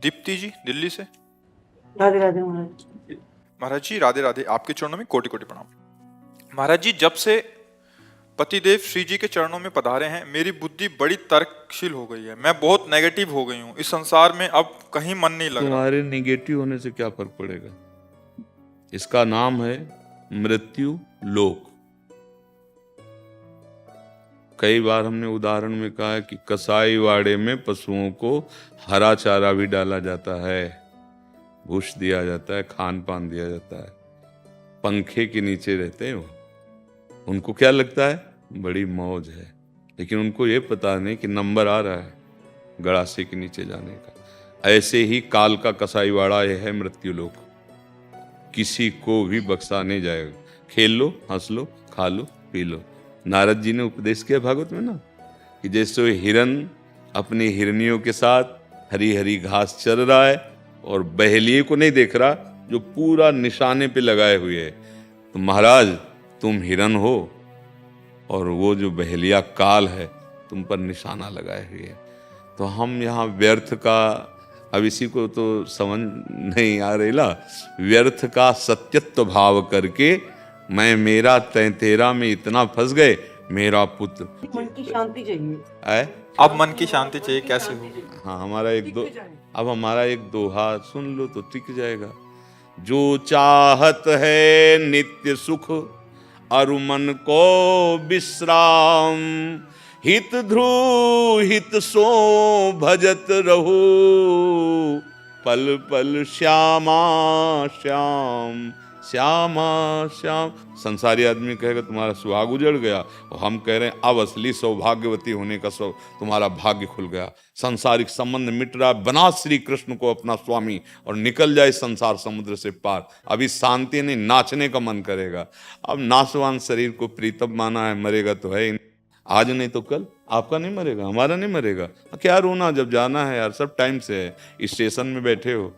दीप्ति जी दिल्ली से। राधे राधे महाराज। महाराज जी राधे राधे, आपके चरणों में कोटि कोटि प्रणाम। महाराज जी, जब से पतिदेव श्री जी के चरणों में पधारे हैं, मेरी बुद्धि बड़ी तर्कशील हो गई है। मैं बहुत नेगेटिव हो गई हूँ। इस संसार में अब कहीं मन नहीं लग रहा। तुम्हारे निगेटिव होने से क्या फर्क पड़ेगा? इसका नाम है मृत्यु लोक। कई बार हमने उदाहरण में कहा है कि कसाई वाड़े में पशुओं को हरा चारा भी डाला जाता है, घूस दिया जाता है, खान पान दिया जाता है। पंखे के नीचे रहते हैं वो। उनको क्या लगता है? बड़ी मौज है, लेकिन उनको ये पता नहीं कि नंबर आ रहा है गड़ासे के नीचे जाने का। ऐसे ही काल का कसाई वाड़ा यह है मृत्यु लोक। किसी को भी बख्शा नहीं जाएगा। खेल लो, हंस लो, खा लो, पी लो। नारद जी ने उपदेश किया भागवत में ना, कि जैसे हिरन अपनी हिरनियों के साथ हरी हरी घास चर रहा है और बहेलिए को नहीं देख रहा जो पूरा निशाने पे लगाए हुए है, तो महाराज तुम हिरन हो और वो जो बहेलिया काल है तुम पर निशाना लगाए हुए है। तो हम यहाँ व्यर्थ का, अब इसी को तो समझ नहीं आ रही ला, व्यर्थ का सत्यत्व भाव करके मैं मेरा तय तेरा में इतना फंस गए। मेरा पुत्र मन की शांति चाहिए। है। अब मन की शांति चाहिए, कैसे होगी? हाँ, हमारा एक दोहा सुन लो तो टिक जाएगा। जो चाहत है नित्य सुख अरु मन को विश्राम, हित ध्रुव हित सो भजत रहो, पल पल श्यामा श्याम श्यामा श्याम। संसारी आदमी कहेगा तुम्हारा सुहाग उजड़ गया, और हम कह रहे हैं अब असली सौभाग्यवती होने का तुम्हारा भाग्य खुल गया। सांसारिक संबंध मिट रहा, बना श्री कृष्ण को अपना स्वामी और निकल जाए संसार समुद्र से पार। अभी शांति नहीं, नाचने का मन करेगा। अब नासवान शरीर को प्रीतम माना है, मरेगा तो है ही, आज नहीं तो कल। आपका नहीं मरेगा, हमारा नहीं मरेगा, क्या रोना, जब जाना है यार, सब टाइम से है। स्टेशन में बैठे हो,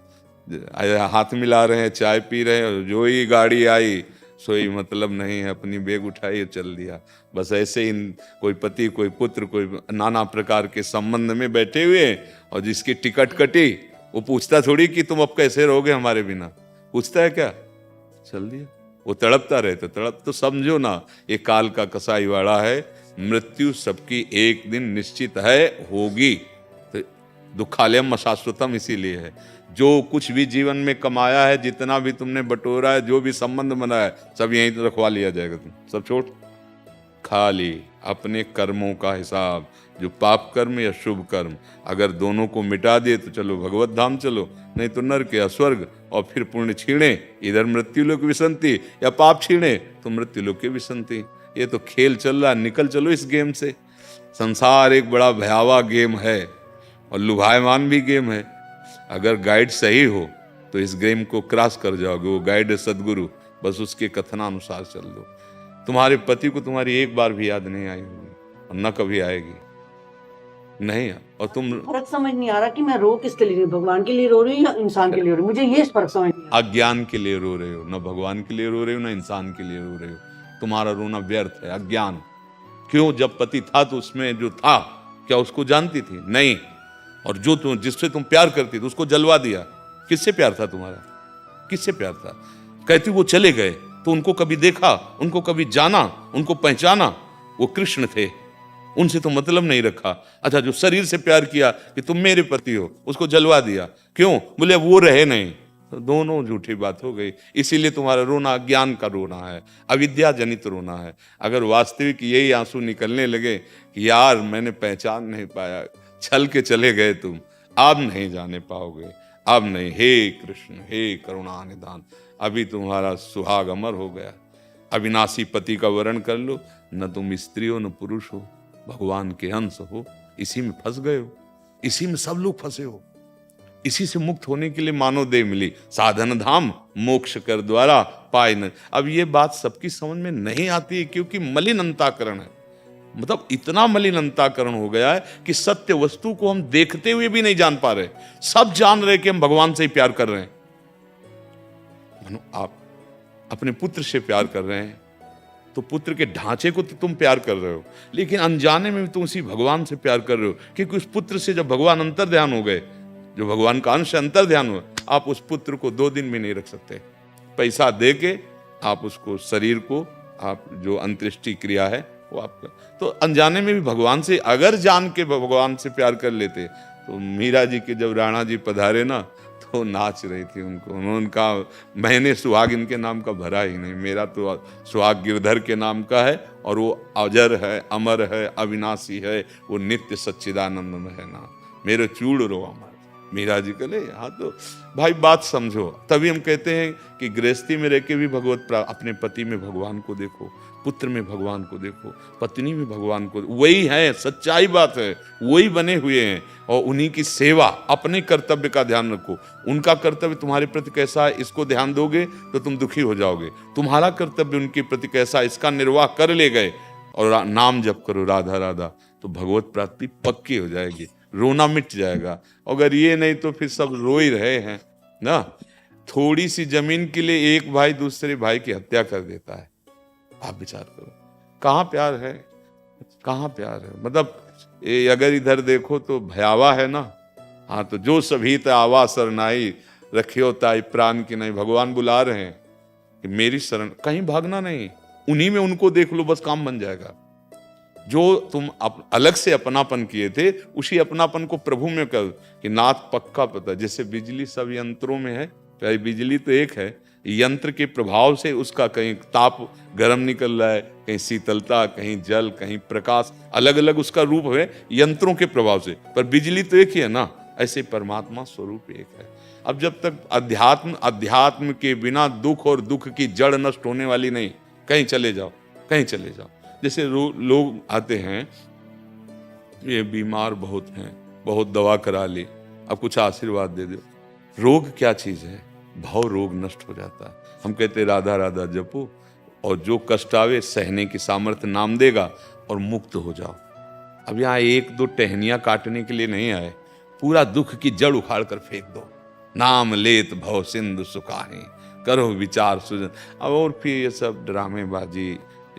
हाथ मिला रहे हैं, चाय पी रहे हैं, जो ही गाड़ी आई सोई मतलब नहीं है, अपनी बैग उठाई और चल दिया। बस ऐसे ही कोई पति, कोई पुत्र, कोई नाना प्रकार के संबंध में बैठे हुए, और जिसकी टिकट कटी वो पूछता थोड़ी कि तुम अब कैसे रहोगे हमारे बिना, पूछता है क्या? चल दिया। वो तड़पता रहे तो तड़प, तो समझो ना ये काल का कसाई वाड़ा है। मृत्यु सबकी एक दिन निश्चित है, होगी। तो दुखालयम अशाश्वतम इसीलिए है। जो कुछ भी जीवन में कमाया है, जितना भी तुमने बटोरा है, जो भी संबंध बनाया है, सब यहीं तो रखवा लिया जाएगा। तुम सब छोड़, खाली अपने कर्मों का हिसाब, जो पाप कर्म या शुभ कर्म, अगर दोनों को मिटा दिए तो चलो भगवत धाम चलो, नहीं तो नरक या स्वर्ग। और फिर पुण्य छीणे इधर मृत्यु लोक विसंति, या पाप छीणे तो मृत्यु लोक की विसंति। ये तो खेल चल रहा, निकल चलो इस गेम से। संसार एक बड़ा भयावह गेम है और लुभायमान भी गेम है। अगर गाइड सही हो तो इस गेम को क्रॉस कर जाओगे। वो गाइड है सदगुरु, बस उसके कथनानुसार चल दो। तुम्हारे पति को तुम्हारी एक बार भी याद नहीं आई होगी और न कभी आएगी, नहीं। और तुम फर्क समझ नहीं आ रहा कि मैं रो किसके लिए, भगवान के लिए रो रही हूँ या इंसान के लिए रो रही हूँ, मुझे ये फर्क समझ नहीं आ रहा। अज्ञान के लिए रो रहे हो, न भगवान के लिए रो रहे हो, न इंसान के लिए रो रहे हो। तुम्हारा रोना व्यर्थ है, अज्ञान। क्यों? जब पति था तो उसमें जो था, क्या उसको जानती थी? नहीं। और जो तुम, जिससे तुम प्यार करती थी, उसको जलवा दिया। किससे प्यार था तुम्हारा? किससे प्यार था? कहती वो चले गए तो उनको कभी देखा, उनको कभी जाना, उनको पहचाना? वो कृष्ण थे, उनसे तो मतलब नहीं रखा। अच्छा, जो शरीर से प्यार किया कि तुम मेरे पति हो, उसको जलवा दिया। क्यों? बोले वो रहे नहीं। तो दोनों झूठी बात हो गई। इसीलिए तुम्हारा रोना अज्ञान का रोना है, अविद्या जनित रोना है। अगर वास्तविक यही आंसू निकलने लगे कि यार मैंने पहचान नहीं पाया, छल के चले गए तुम, अब नहीं जाने पाओगे, अब नहीं। हे कृष्ण, हे करुणा निधान, अभी तुम्हारा सुहाग अमर हो गया। अविनाशी पति का वर्ण कर लो। न तुम स्त्री हो न पुरुष हो, भगवान के अंश हो। इसी में फंस गए हो, इसी में सब लोग फंसे हो। इसी से मुक्त होने के लिए मानव देह मिली। साधन धाम मोक्ष कर द्वारा पाए न। अब ये बात सबकी समझ में नहीं आती है, क्योंकि मलिन अंताकरण है। मतलब इतना मलिन अंताकरण हो गया है कि सत्य वस्तु को हम देखते हुए भी नहीं जान पा रहे। सब जान रहे कि हम भगवान से ही प्यार कर रहे हैं। मानो आप अपने पुत्र से प्यार कर रहे हैं तो पुत्र के ढांचे को तो तुम प्यार कर रहे हो, लेकिन अनजाने में भी तुम उसी भगवान से प्यार कर रहे हो। क्योंकि उस पुत्र से जब भगवान अंतर्ध्यान हो गए जो भगवान का अंश अंतर ध्यान हुआ, आप उस पुत्र को 2 दिन में नहीं रख सकते। पैसा दे के आप उसको, शरीर को आप जो अंत्येष्टि क्रिया है वो आप, तो अनजाने में भी भगवान से अगर जान के भगवान से प्यार कर लेते, तो मीरा जी के जब राणा जी पधारे ना, तो नाच रही थी उनको, उनका मैंने सुहाग इनके नाम का भरा ही नहीं, मेरा तो सुहाग गिरधर के नाम का है, और वो अजर है, अमर है, अविनाशी है, वो नित्य सच्चिदानंद में है ना, मेरे चूड़ रो अमर। मीरा जी कहले, हाँ तो भाई बात समझो। तभी हम कहते हैं कि गृहस्थी में रह के भी अपने पति में भगवान को देखो, पुत्र में भगवान को देखो, पत्नी में भगवान को, वही है, सच्चाई बात है, वही बने हुए हैं। और उन्हीं की सेवा, अपने कर्तव्य का ध्यान रखो। उनका कर्तव्य तुम्हारे प्रति कैसा है, इसको ध्यान दोगे तो तुम दुखी हो जाओगे। तुम्हारा कर्तव्य उनके प्रति कैसा है, इसका निर्वाह कर ले गए और नाम जप करो राधा राधा, तो भगवत प्राप्ति पक्की हो जाएगी, रोना मिट जाएगा। अगर ये नहीं तो फिर सब रो ही रहे हैं ना। थोड़ी सी जमीन के लिए एक भाई दूसरे भाई की हत्या कर देता है। आप विचार करो, कहाँ प्यार है, कहाँ प्यार है। मतलब अगर इधर देखो तो भयावह है ना। हाँ, तो जो सभी आवा सरनाई रखियो ताई प्राण की नहीं, भगवान बुला रहे हैं कि मेरी शरण, कहीं भागना नहीं, उन्हीं में उनको देख लो, बस काम बन जाएगा। जो तुम अलग से अपनापन किए थे, उसी अपनापन को प्रभु में कर कि नाथ पक्का पता। जैसे बिजली सब यंत्रों में है, तो बिजली तो एक है, यंत्र के प्रभाव से उसका कहीं ताप गर्म निकल रहा है, कहीं शीतलता, कहीं जल, कहीं प्रकाश, अलग अलग उसका रूप है यंत्रों के प्रभाव से, पर बिजली तो एक ही है ना। ऐसे परमात्मा स्वरूप एक है। अब जब तक अध्यात्म के बिना दुख और दुख की जड़ नष्ट होने वाली नहीं, कहीं चले जाओ, कहीं चले जाओ। जैसे लोग आते हैं, ये बीमार बहुत हैं, बहुत दवा करा ली, अब कुछ आशीर्वाद दे दो। रोग क्या चीज है, भाव रोग नष्ट हो जाता है। हम कहते राधा राधा जपो, और जो कष्ट आवे सहने की सामर्थ्य नाम देगा और मुक्त हो जाओ। अब यहाँ 1-2 टहनियां काटने के लिए नहीं आए, पूरा दुख की जड़ उखाड़ कर फेंक दो। नाम लेत भव सिंधु सुखाही, करो विचार सुजन। अब और फिर ये सब ड्रामेबाजी,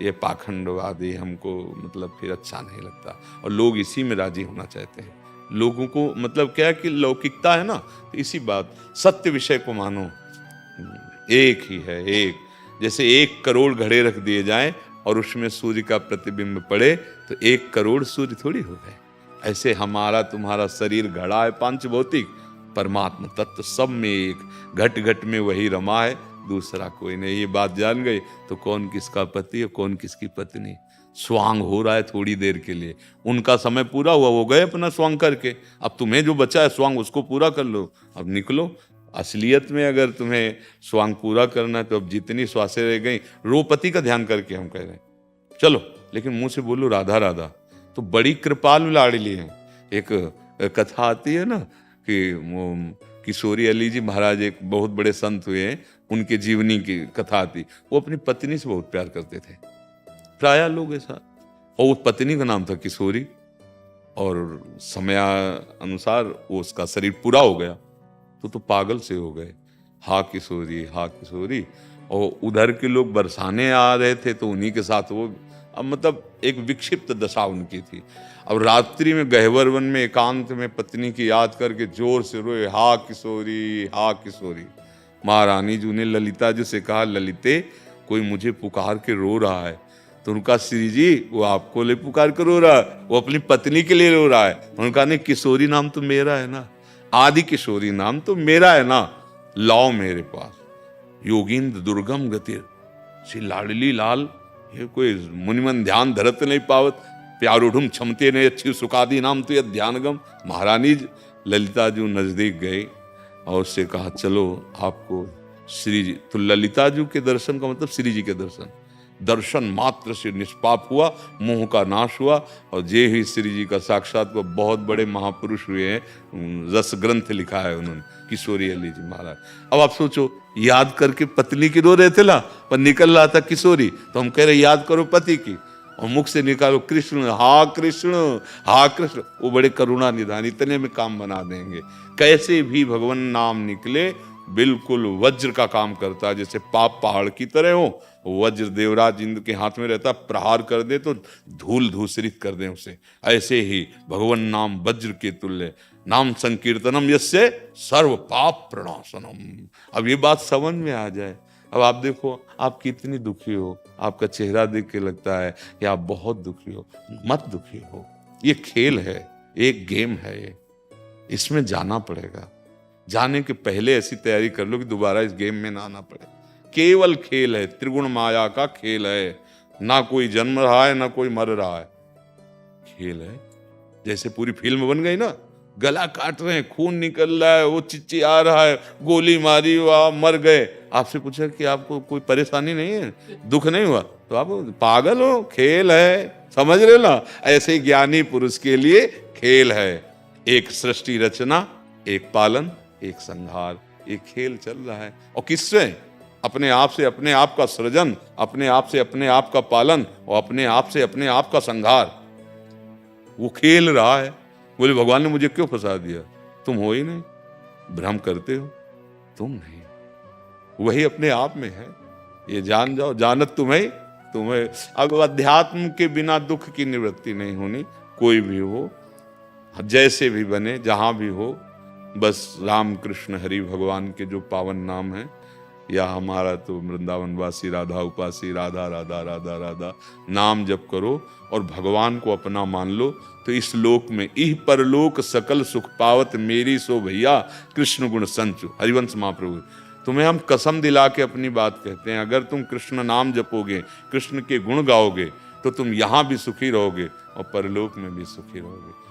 ये पाखंडवादी हमको मतलब फिर अच्छा नहीं लगता। और लोग इसी में राजी होना चाहते हैं। लोगों को मतलब क्या है कि लौकिकता है ना, तो इसी बात, सत्य विषय को मानो, एक ही है, एक। जैसे 1 करोड़ घड़े रख दिए जाएं और उसमें सूर्य का प्रतिबिंब पड़े, तो 1 करोड़ सूर्य थोड़ी हो गए। ऐसे हमारा तुम्हारा शरीर घड़ा है पांचभौतिक, परमात्मा तत्व सब में एक, घट घट में वही रमा है, दूसरा कोई नहीं। ये बात जान गए तो कौन किसका पति है, कौन किसकी पत्नी। स्वांग हो रहा है थोड़ी देर के लिए, उनका समय पूरा हुआ, वो गए अपना स्वांग करके। अब तुम्हें जो बचा है स्वांग, उसको पूरा कर लो, अब निकलो। असलियत में अगर तुम्हें स्वांग पूरा करना है तो अब जितनी श्वासें रह गई, रोपति का ध्यान करके हम कह रहे हैं चलो, लेकिन मुंह से बोलो राधा राधा, तो बड़ी कृपालु लाडली है। एक कथा आती है ना कि किशोरी अली जी महाराज एक बहुत बड़े संत हुए हैं, उनके जीवनी की कथा आती। वो अपनी पत्नी से बहुत प्यार करते थे, प्राय लोग ऐसा, और उस पत्नी का नाम था किशोरी। और समयानुसार वो उसका शरीर पूरा हो गया तो पागल से हो गए, हा किशोरी हा किशोरी। और उधर के लोग बरसाने आ रहे थे तो उन्हीं के साथ वो, अब मतलब एक विक्षिप्त दशा उनकी थी। अब रात्रि में गहवर वन में एकांत में पत्नी की याद करके जोर से रोए, हा किशोरी हा किशोरी। महारानी जी ने ललिता जी से कहा, ललिते कोई मुझे पुकार के रो रहा है। तो उनका श्री जी वो आपको ले पुकार कर रो रहा है, वो अपनी पत्नी के लिए रो रहा है। उनका नहीं, किशोरी नाम तो मेरा है ना, आदि किशोरी नाम तो मेरा है ना, लाओ मेरे पास। योगिंद्र दुर्गम गतिर, श्री लाडली लाल, ये कोई मुनिमन ध्यान धरत नहीं पावत, प्यारोढ़ुम क्षमते ने अच्छी सुखादी नाम तो यह ध्यानगम। महारानी ललिता जी नजदीक गए और उससे कहा, चलो आपको श्री जी, तो ललिता जी के दर्शन का मतलब श्री जी के दर्शन मात्र से निष्पाप हुआ, मोह का नाश हुआ। और जे ही श्री जी का साक्षात को बहुत बड़े महापुरुष हुए हैं, रस ग्रंथ लिखा है उन्होंने, किशोरी अली जी महाराज। अब आप सोचो, याद करके पत्नी की रो रहे थे ना, पर निकल रहा था किशोरी, तो हम कह रहे याद करो पति की, और मुख से निकालो कृष्ण हा कृष्ण हा कृष्ण। वो बड़े करुणा निधान, इतने में काम बना देंगे। कैसे भी भगवान नाम निकले, बिल्कुल वज्र का काम करता है। जैसे पाप पहाड़ की तरह हो, वज्र देवराज इंद्र के हाथ में रहता, प्रहार कर दे तो धूल धूसरित कर दे उसे। ऐसे ही भगवान नाम वज्र के तुल्य, नाम संकीर्तनम यस्य सर्व पाप प्रणाशनम। अब ये बात समझ में आ जाए। अब आप देखो, आप कितनी दुखी हो, आपका चेहरा देख के लगता है कि आप बहुत दुखी हो। मत दुखी हो, ये खेल है, एक गेम है ये, इसमें जाना पड़ेगा। जाने के पहले ऐसी तैयारी कर लो कि दोबारा इस गेम में ना आना पड़े। केवल खेल है, त्रिगुण माया का खेल है, ना कोई जन्म रहा है ना कोई मर रहा है, खेल है। जैसे पूरी फिल्म बन गई ना, गला काट रहे हैं, खून निकल रहा है, वो चिच्चिया रहा है, गोली मारी, वह मर गए। आपसे पूछा कि आपको कोई परेशानी नहीं है, दुख नहीं हुआ, तो आप पागल हो, खेल है, समझ रहे हो ना। ऐसे ज्ञानी पुरुष के लिए खेल है, एक सृष्टि रचना, एक पालन, एक संहार, एक खेल चल रहा है। और किससे? अपने आप से अपने आप का सृजन, अपने आप से अपने आप का पालन और अपने आप से अपने आप का संहार। वो खेल रहा है। बोले भगवान ने मुझे क्यों फंसा दिया? तुम हो ही नहीं, भ्रम करते हो, तुम नहीं, वही अपने आप में है। ये जान जाओ, जानत तुम्हें। अब अध्यात्म के बिना दुख की निवृत्ति नहीं होनी। कोई भी हो, जैसे भी बने, जहां भी हो, बस राम कृष्ण हरि भगवान के जो पावन नाम है, या हमारा तो वृंदावनवासी राधा उपासी, राधा राधा राधा राधा नाम जप करो और भगवान को अपना मान लो, तो इस लोक में इह परलोक सकल सुख पावत मेरी सो भैया कृष्ण गुण संचु। हरिवंश महाप्रभु, तुम्हें हम कसम दिला के अपनी बात कहते हैं, अगर तुम कृष्ण नाम जपोगे, कृष्ण के गुण गाओगे, तो तुम यहां भी सुखी रहोगे और परलोक में भी सुखी रहोगे।